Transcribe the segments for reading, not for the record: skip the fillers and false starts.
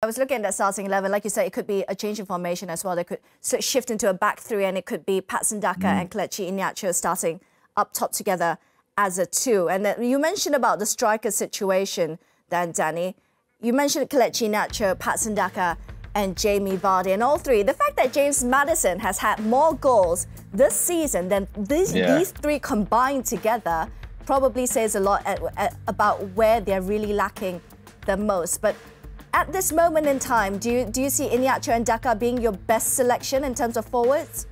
I was looking at that starting 11. Like you said, it could be a change in formation as well. They could shift into a back three, and it could be Patson Daka and Kelechi Iheanacho starting up top together as a two. And then you mentioned about the striker situation then, Danny. You mentioned Kelechi Iheanacho, Patson Daka and Jamie Vardy, and all three. The fact that James Maddison has had more goals this season than these three combined together probably says a lot about where they're really lacking the most. But at this moment in time, do you see Iheanacho and Daka being your best selection in terms of forwards?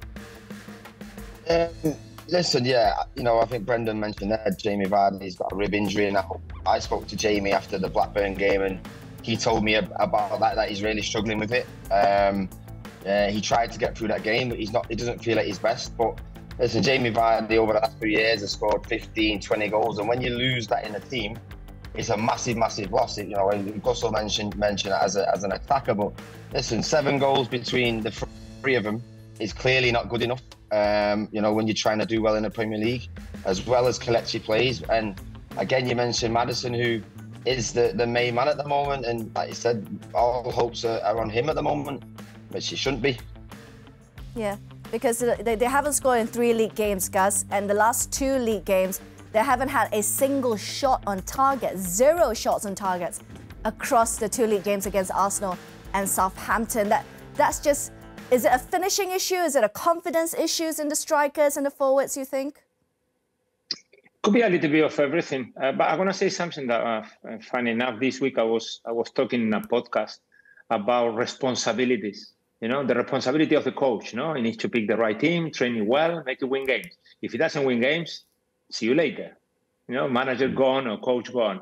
Listen, yeah, I think Brendan mentioned that Jamie Vardy's got a rib injury, and I spoke to Jamie after the Blackburn game, and he told me about that he's really struggling with it. He tried to get through that game, but he doesn't feel at his best. But listen, Jamie Vardy over the last few years has scored 15, 20 goals, and when you lose that in a team, it's a massive, massive loss. Gussel mentioned it as an attacker, but listen, 7 goals between the three of them is clearly not good enough. When you're trying to do well in the Premier League, as well as Kelechi plays. And again, you mentioned Maddison, who is the main man at the moment, and like you said, all hopes are on him at the moment, which it shouldn't be. Yeah, because they haven't scored in 3 league games, Gus, and the last 2 league games, they haven't had a single shot on target, 0 shots on targets across the 2 league games against Arsenal and Southampton. That's just, is it a finishing issue? Is it a confidence issues in the strikers and the forwards, you think? Could be a little bit of everything. But I'm going to say something that, funny enough, this week I was talking in a podcast about responsibilities. The responsibility of the coach. He needs to pick the right team, train it well, make it win games. If he doesn't win games, see you later. Manager gone or coach gone.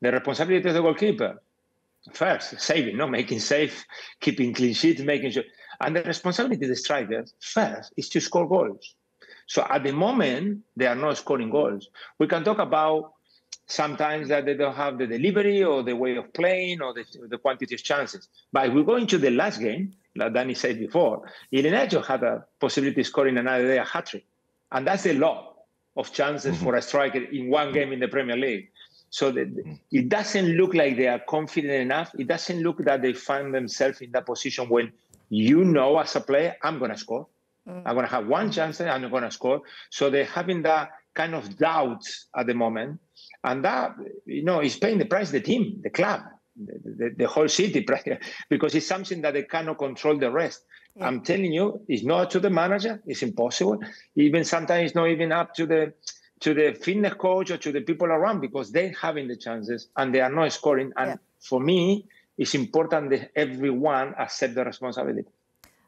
The responsibility of the goalkeeper, first, saving, making safe, keeping clean sheets, making sure. And the responsibility of the strikers, first, is to score goals. So at the moment, they are not scoring goals. We can talk about sometimes that they don't have the delivery or the way of playing or the quantity of chances. But if we go into the last game, like Danny said before, Iheanacho had a possibility of scoring another day a hat-trick. And that's a lot of chances for a striker in one game in the Premier League. So it doesn't look like they are confident enough. It doesn't look that they find themselves in that position when as a player, I'm going to score. I'm going to have one chance and I'm going to score. So they're having that kind of doubt at the moment. And that, is paying the price, the team, the club, the whole city, because it's something that they cannot control the rest. Yeah. I'm telling you, it's not to the manager. It's impossible. Even sometimes it's not even up to the fitness coach or to the people around, because they're having the chances and they are not scoring. And for me, it's important that everyone accept the responsibility.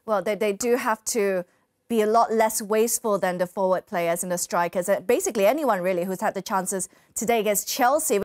Well, they do have to be a lot less wasteful than the forward players and the strikers. Basically, anyone really who's had the chances today against Chelsea.